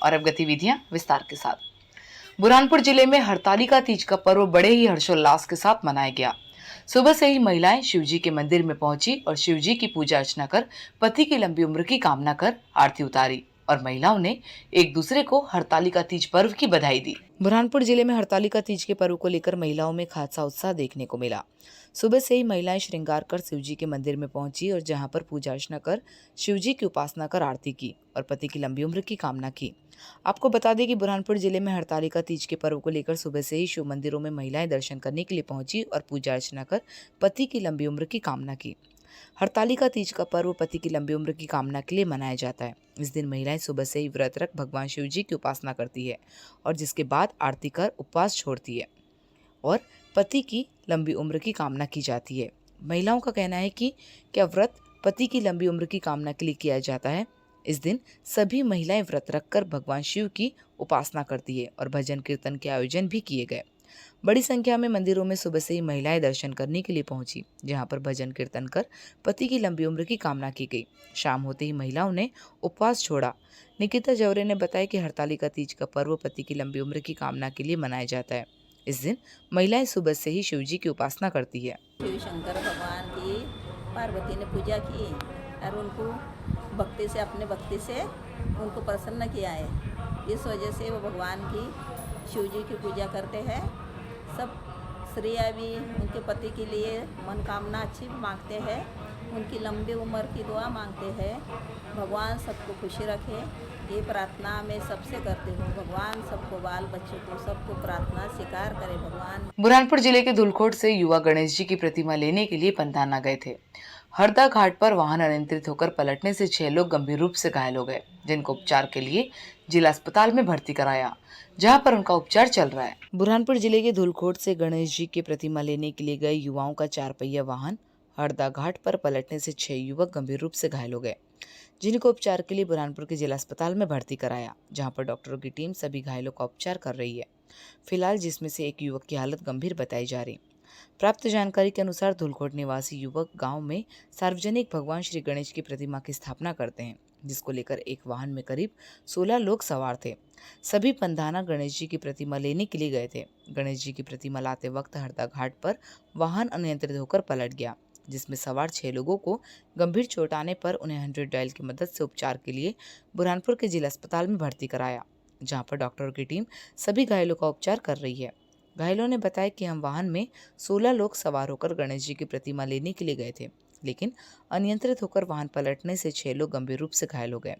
और अब गतिविधियां विस्तार के साथ। बुरहानपुर जिले में हरतालिका तीज का पर्व बड़े ही हर्षोल्लास के साथ मनाया गया। सुबह से ही महिलाएं शिवजी के मंदिर में पहुंची और शिवजी की पूजा अर्चना कर पति की लंबी उम्र की कामना कर आरती उतारी और महिलाओं ने एक दूसरे को हरतालिका तीज पर्व की बधाई दी। बुरहानपुर जिले में हरतालिका तीज के पर्व को लेकर महिलाओं में खासा उत्साह देखने को मिला। सुबह से ही महिलाएं श्रृंगार कर शिवजी के मंदिर में पहुंची और जहां पर पूजा अर्चना कर शिवजी की उपासना कर आरती की और पति की लंबी उम्र की कामना की। आपको बता दें कि बुरहानपुर जिले में हरतालिका तीज के पर्व को लेकर सुबह से ही शिव मंदिरों में महिलाएं दर्शन करने के लिए पहुंची और पूजा अर्चना कर पति की लंबी उम्र की कामना की। हरतालिका तीज का पर्व पति की लंबी उम्र की कामना के लिए मनाया जाता है। इस दिन महिलाएं सुबह से ही व्रत रख भगवान शिव जी की उपासना करती है और जिसके बाद आरती कर उपवास छोड़ती है और पति की लंबी उम्र की कामना की जाती है। महिलाओं का कहना है कि क्या व्रत पति की लंबी उम्र की कामना के लिए किया जाता है। इस दिन सभी महिलाएं व्रत रखकर भगवान शिव की उपासना करती है और भजन कीर्तन के आयोजन भी किए गए। बड़ी संख्या में मंदिरों में सुबह से ही महिलाएं दर्शन करने के लिए पहुंची, जहां पर भजन कीर्तन कर पति की लंबी उम्र की कामना की गई। शाम होते ही महिलाओं ने उपवास छोड़ा। निकिता जवरे ने बताया कि हरतालिका तीज का पर्व पति की लंबी उम्र की कामना के लिए मनाया जाता है। इस दिन महिलाएं सुबह से ही शिव जी की उपासना करती है। शिव शंकर भगवान की पार्वती ने पूजा की और उनको भक्ति से अपने भक्ति से उनको प्रसन्न किया है। इस वजह से वो भगवान की शिव जी की पूजा करते हैं। सब स्त्रियाँ भी उनके पति के लिए मनोकामना अच्छी मांगते हैं, उनकी लंबी उम्र की दुआ मांगते हैं। भगवान सबको खुशी रखे, ये प्रार्थना मैं सबसे करती हूँ। भगवान सबको, बाल बच्चों को, सबको प्रार्थना स्वीकार करे भगवान। बुरहानपुर जिले के धुलखोट से युवा गणेश जी की प्रतिमा लेने के लिए पंधाना गए थे। हरदा घाट पर वाहन अनियंत्रित होकर पलटने से 6 लोग गंभीर रूप से घायल हो गए, जिनको उपचार के लिए जिला अस्पताल में भर्ती कराया, जहां पर उनका उपचार चल रहा है। बुरहानपुर जिले के धुलखोट से गणेश जी की प्रतिमा लेने के लिए गए युवाओं का 4 पहिया वाहन हरदा घाट पर पलटने से 6 युवक गंभीर रूप से घायल हो गए, जिनको उपचार के लिए बुरहानपुर के जिला अस्पताल में भर्ती कराया, जहां पर डॉक्टरों की टीम सभी घायलों का उपचार कर रही है। फिलहाल जिसमें से एक युवक की हालत गंभीर बताई जा रही। प्राप्त जानकारी के अनुसार धुलखोट निवासी युवक गांव में सार्वजनिक भगवान श्री गणेश की प्रतिमा की स्थापना करते हैं, जिसको लेकर एक वाहन में करीब 16 लोग सवार थे। सभी पंधाना गणेश जी की प्रतिमा लेने के लिए गए थे। गणेश जी की प्रतिमा लाते वक्त हरदा घाट पर वाहन अनियंत्रित होकर पलट गया, जिसमें सवार 6 लोगों को गंभीर चोट आने पर उन्हें 100 डायल की मदद से उपचार के लिए बुरहानपुर के जिला अस्पताल में भर्ती कराया, जहां पर डॉक्टरों की टीम सभी घायलों का उपचार कर रही है। घायलों ने बताया कि हम वाहन में 16 लोग सवार होकर गणेश जी की प्रतिमा लेने के लिए गए थे, लेकिन अनियंत्रित होकर वाहन पलटने से 6 लोग गंभीर रूप से घायल हो गए।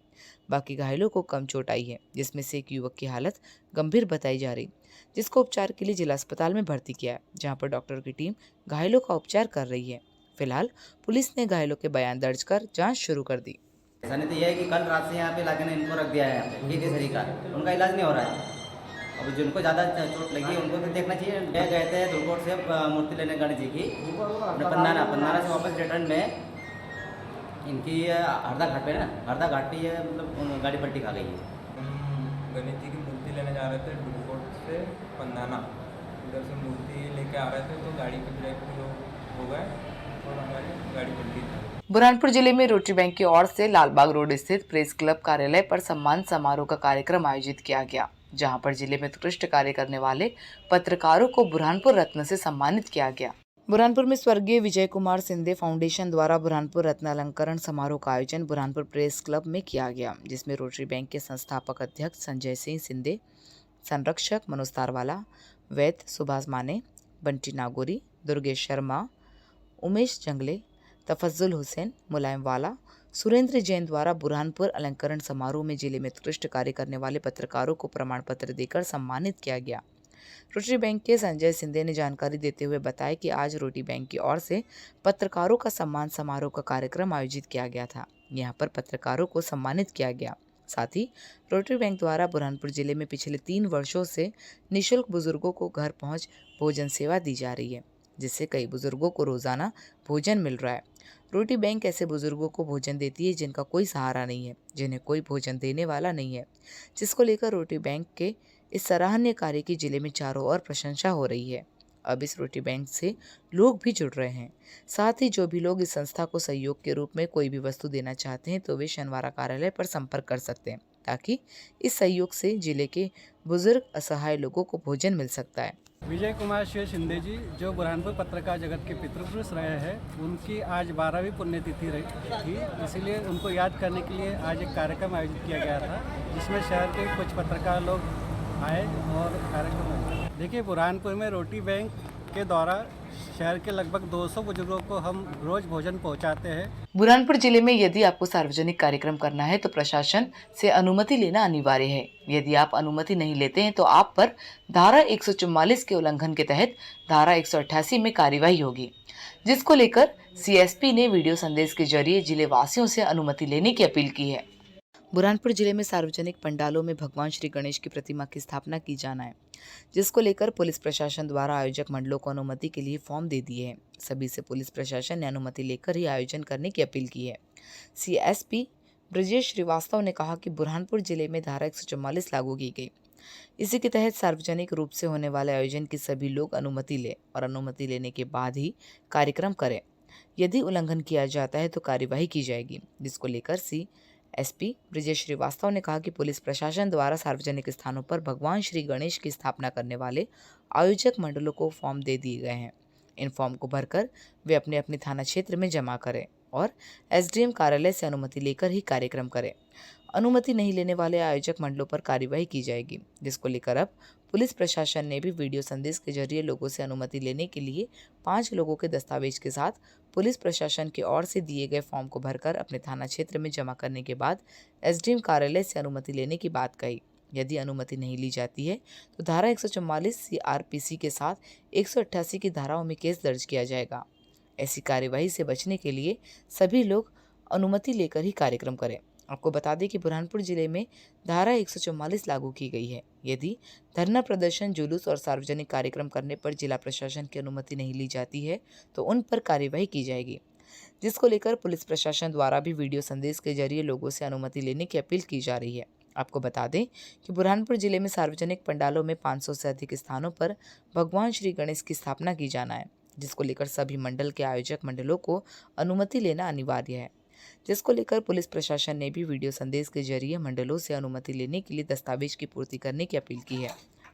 बाकी घायलों को कम चोट आई है, जिसमें से एक युवक की हालत गंभीर बताई जा रही, जिसको उपचार के लिए जिला अस्पताल में भर्ती किया है, जहाँ पर डॉक्टरों की टीम घायलों का उपचार कर रही है। फिलहाल पुलिस ने घायलों के बयान दर्ज कर जाँच शुरू कर दी। ऐसा नहीं तो यह है कि कल रात से यहाँ पे लाके इनको रख दिया है, यहाँ पे ये केसरी का उनका इलाज नहीं हो रहा है। अब जिनको ज़्यादा चोट लगी है उनको तो देखना चाहिए। गए थे धुलकोट से मूर्ति लेने गणेश जी की, पंधाना से वापस रिटर्न में इनकी हरदा घाट पे ना, हरदा घाट पे ये मतलब गाड़ी पलटी खा गई है। गणेश जी की मूर्ति लेने जा रहे थे धुलकोट से पंधाना, उधर से मूर्ति लेके आ रहे थे तो गाड़ी के ब्रेक हो गए और हमारी गाड़ी पलटी थी। बुरहानपुर जिले में रोटरी बैंक की ओर से लालबाग रोड स्थित प्रेस क्लब कार्यालय पर सम्मान समारोह का कार्यक्रम आयोजित किया गया, जहां पर जिले में उत्कृष्ट कार्य करने वाले पत्रकारों को बुरहानपुर रत्न से सम्मानित किया गया। बुरहानपुर में स्वर्गीय विजय कुमार सिंधे फाउंडेशन द्वारा बुरहानपुर रत्न अलंकरण समारोह का आयोजन बुरहानपुर प्रेस क्लब में किया गया, जिसमें रोटरी बैंक के संस्थापक अध्यक्ष संजय सिंह सिंधे, संरक्षक मनोज तारवाला, वैद्य सुभाष माने, बंटी नागोरी, दुर्गेश शर्मा, उमेश जंगले, तफज्जुल हुसैन, मुलायम वाला, सुरेंद्र जैन द्वारा बुरहानपुर अलंकरण समारोह में जिले में उत्कृष्ट कार्य करने वाले पत्रकारों को प्रमाण पत्र देकर सम्मानित किया गया। रोटरी बैंक के संजय सिंधे ने जानकारी देते हुए बताया कि आज रोटरी बैंक की ओर से पत्रकारों का सम्मान समारोह का कार्यक्रम आयोजित किया गया था। यहाँ पर पत्रकारों को सम्मानित किया गया। साथ ही रोटरी बैंक द्वारा बुरहानपुर जिले में पिछले 3 वर्षों से निःशुल्क बुजुर्गों को घर पहुँच भोजन सेवा दी जा रही है, जिससे कई बुजुर्गों को रोजाना भोजन मिल रहा है। रोटरी बैंक ऐसे बुजुर्गों को भोजन देती है जिनका कोई सहारा नहीं है, जिन्हें कोई भोजन देने वाला नहीं है, जिसको लेकर रोटरी बैंक के इस सराहनीय कार्य की जिले में चारों ओर प्रशंसा हो रही है। अब इस रोटरी बैंक से लोग भी जुड़ रहे हैं। साथ ही जो भी लोग इस संस्था को सहयोग के रूप में कोई भी वस्तु देना चाहते हैं तो वे शनिवारा कार्यालय पर संपर्क कर सकते हैं। ताकि इस सहयोग से जिले के बुजुर्ग असहाय लोगों को भोजन मिल सकता है। विजय कुमार शिव शिंदे जी जो बुरहानपुर पत्रकार जगत के पितृपुरुष रहे हैं, उनकी आज 12वीं पुण्यतिथि थी, इसीलिए उनको याद करने के लिए आज एक कार्यक्रम आयोजित किया गया था, जिसमें शहर के कुछ पत्रकार लोग आए और कार्यक्रम हुआ। देखिए, बुरहानपुर में रोटी बैंक के द्वारा शहर के लगभग 200 बुजुर्गों को हम रोज भोजन पहुंचाते हैं। बुरहानपुर जिले में यदि आपको सार्वजनिक कार्यक्रम करना है तो प्रशासन से अनुमति लेना अनिवार्य है। यदि आप अनुमति नहीं लेते हैं तो आप पर धारा 144 के उल्लंघन के तहत धारा 188 में कार्यवाही होगी, जिसको लेकर सीएसपी ने वीडियो संदेश के जरिए जिले वासियों से अनुमति लेने की अपील की है। बुरहानपुर जिले में सार्वजनिक पंडालों में भगवान श्री गणेश की प्रतिमा की स्थापना की जाना है, जिसको लेकर पुलिस प्रशासन द्वारा आयोजक मंडलों को अनुमति के लिए फॉर्म दे दिए हैं। सभी से पुलिस प्रशासन ने अनुमति लेकर ही आयोजन करने की अपील की है। सीएसपी ब्रजेश श्रीवास्तव ने कहा कि बुरहानपुर जिले में धारा 144 लागू की गई। इसी के तहत सार्वजनिक रूप से होने वाले आयोजन की सभी लोग अनुमति लें और अनुमति लेने के बाद ही कार्यक्रम करें। यदि उल्लंघन किया जाता है तो कार्यवाही की जाएगी, जिसको लेकर एसपी ब्रजेश श्रीवास्तव ने कहा कि पुलिस प्रशासन द्वारा सार्वजनिक स्थानों पर भगवान श्री गणेश की स्थापना करने वाले आयोजक मंडलों को फॉर्म दे दिए गए हैं। इन फॉर्म को भरकर वे अपने अपने थाना क्षेत्र में जमा करें और एसडीएम कार्यालय से अनुमति लेकर ही कार्यक्रम करें। अनुमति नहीं लेने वाले आयोजक मंडलों पर कार्यवाही की जाएगी, जिसको लेकर अब पुलिस प्रशासन ने भी वीडियो संदेश के जरिए लोगों से अनुमति लेने के लिए 5 लोगों के दस्तावेज के साथ पुलिस प्रशासन की ओर से दिए गए फॉर्म को भरकर अपने थाना क्षेत्र में जमा करने के बाद एसडीएम कार्यालय से अनुमति लेने की बात कही। यदि अनुमति नहीं ली जाती है तो धारा 144 सीआरपीसी के साथ 188 की धाराओं में केस दर्ज किया जाएगा। ऐसी कार्यवाही से बचने के लिए सभी लोग अनुमति लेकर ही कार्यक्रम करें। आपको बता दें कि बुरहानपुर जिले में धारा 144 लागू की गई है। यदि धरना प्रदर्शन, जुलूस और सार्वजनिक कार्यक्रम करने पर जिला प्रशासन की अनुमति नहीं ली जाती है तो उन पर कार्यवाही की जाएगी, जिसको लेकर पुलिस प्रशासन द्वारा भी वीडियो संदेश के जरिए लोगों से अनुमति लेने की अपील की जा रही है। आपको बता दें कि बुरहानपुर जिले में सार्वजनिक पंडालों में 500 से अधिक स्थानों पर भगवान श्री गणेश की स्थापना की जाना है, जिसको लेकर सभी मंडल के आयोजक मंडलों को अनुमति लेना अनिवार्य है, जिसको लेकर पुलिस प्रशासन ने भी वीडियो संदेश के जरिए मंडलों से अनुमति लेने के लिए दस्तावेज की पूर्ति करने की अपील की है।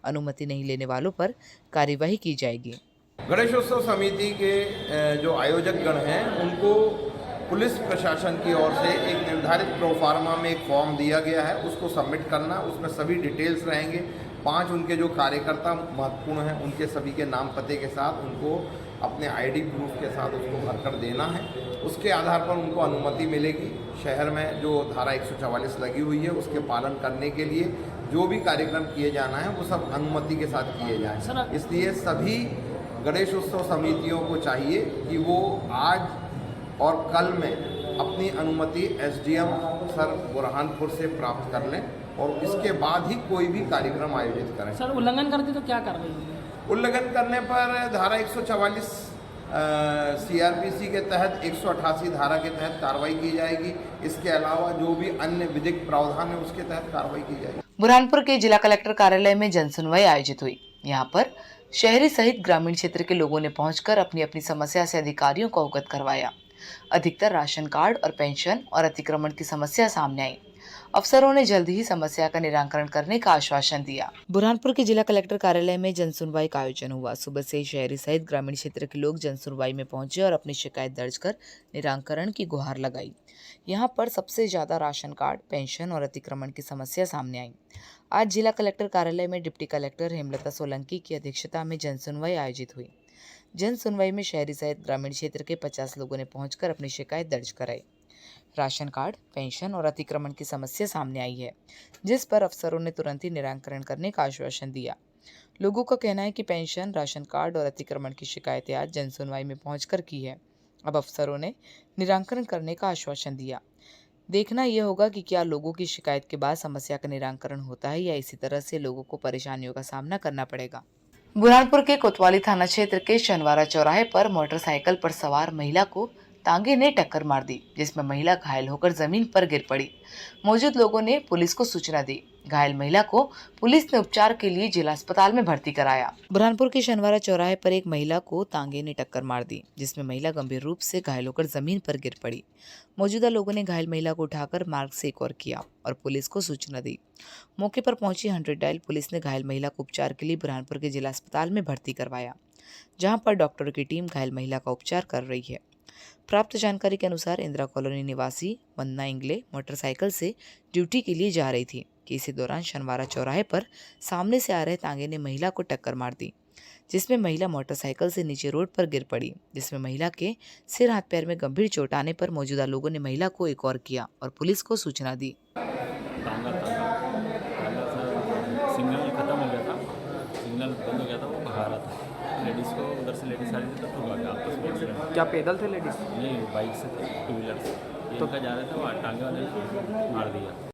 अनुमति नहीं लेने वालों पर कार्यवाही की जाएगी। गणेशोत्सव समिति के जो आयोजक गण हैं उनको पुलिस प्रशासन की ओर से एक निर्धारित प्रोफार्मा में एक फॉर्म दिया गया है, उसको सबमिट करना। उसमें सभी डिटेल्स रहेंगे। 5 उनके जो कार्यकर्ता महत्वपूर्ण हैं उनके सभी के नाम पते के साथ उनको अपने आईडी प्रूफ के साथ उसको भरकर देना है। उसके आधार पर उनको अनुमति मिलेगी। शहर में जो धारा 144 लगी हुई है उसके पालन करने के लिए जो भी कार्यक्रम किए जाना है वो सब अनुमति के साथ किए जाएं। इसलिए सभी गणेशोत्सव समितियों को चाहिए कि वो आज और कल में अपनी अनुमति एसडीएम सर बुरहानपुर से प्राप्त कर लें और इसके बाद ही कोई भी कार्यक्रम आयोजित करें। सर, उल्लंघन करते तो क्या कार्रवाई होगी? उल्लंघन करने पर धारा 144 सीआरपीसी के तहत 188 धारा के तहत कार्रवाई की जाएगी। इसके अलावा जो भी अन्य विधिक प्रावधान है उसके तहत कार्रवाई की जाएगी। बुरहानपुर के जिला कलेक्टर कार्यालय में जनसुनवाई आयोजित हुई। यहाँ पर शहरी सहित ग्रामीण क्षेत्र के लोगों ने पहुंचकर अपनी अपनी समस्या से अधिकारियों को अवगत करवाया। अधिकतर राशन कार्ड और पेंशन और अतिक्रमण की समस्या सामने आई। अफसरों ने जल्द ही समस्या का निराकरण करने का आश्वासन दिया। बुरहानपुर के जिला कलेक्टर कार्यालय में जनसुनवाई का आयोजन हुआ। सुबह से ही शहरी सहित ग्रामीण क्षेत्र के लोग जनसुनवाई में पहुंचे और अपनी शिकायत दर्ज कर निराकरण की गुहार लगाई। यहां पर सबसे ज्यादा राशन कार्ड, पेंशन और अतिक्रमण की समस्या सामने आई। आज जिला कलेक्टर कार्यालय में डिप्टी कलेक्टर हेमलता सोलंकी की अध्यक्षता में जनसुनवाई आयोजित हुई। जनसुनवाई में शहरी सहित ग्रामीण क्षेत्र के 50 लोगों ने पहुंचकर अपनी शिकायत दर्ज कराई। राशन कार्ड, पेंशन और अतिक्रमण की समस्या सामने आई है, जिस पर अफसरों ने तुरंत ही निराकरण करने का आश्वासन दिया। लोगों का कहना है कि पेंशन, राशन कार्ड और अतिक्रमण की शिकायतें आज जनसुनवाई में पहुंचकर की है। अब अफसरों ने निराकरण करने का आश्वासन दिया। देखना यह होगा कि क्या लोगों की शिकायत के बाद समस्या का निराकरण होता है या इसी तरह से लोगों को परेशानियों का सामना करना पड़ेगा। बुरहानपुर के कोतवाली थाना क्षेत्र के शनिवारा चौराहे पर मोटरसाइकिल पर सवार महिला को तांगे ने टक्कर मार दी, जिसमें महिला घायल होकर जमीन पर गिर पड़ी। मौजूद लोगों ने पुलिस को सूचना दी। घायल महिला को पुलिस ने उपचार के लिए जिला अस्पताल में भर्ती कराया। बुरहानपुर के शनवारा चौराहे पर एक महिला को तांगे ने टक्कर मार दी, जिसमें महिला गंभीर रूप से घायल होकर जमीन पर गिर पड़ी। मौजूदा लोगों ने घायल महिला को उठाकर मार्ग से एक और किया और पुलिस को सूचना दी। मौके पर पहुंची 100 डायल पुलिस ने घायल महिला को उपचार के लिए बुरहानपुर के जिला अस्पताल में भर्ती करवाया, जहां पर डॉक्टरों की टीम घायल महिला का उपचार कर रही है। प्राप्त जानकारी के अनुसार इंदिरा कॉलोनी निवासी वंदना इंगले मोटरसाइकिल से ड्यूटी के लिए जा रही थी कि इसी दौरान शनवारा चौराहे पर सामने से आ रहे तांगे ने महिला को टक्कर मार दी, जिसमें महिला मोटरसाइकिल से नीचे रोड पर गिर पड़ी, जिसमें महिला के सिर हाथ पैर में गंभीर चोट आने पर मौजूदा लोगों ने महिला को एक और किया और पुलिस को सूचना दी। तांगा सिग्नल खत्म हो गया था, सिग्नल बंद हो गया था, वो भगा रहा था। लेडीज़ को उधर से लेडीज़ आ रही थी तो ठुका गया आपस में एक्सीडेंट। क्या पैदल थे लेडीज़? नहीं, बाइक से थे, 2 व्हीलर से। तो इनका जा रहे थे, वो टांगे वाले ने मार दिया।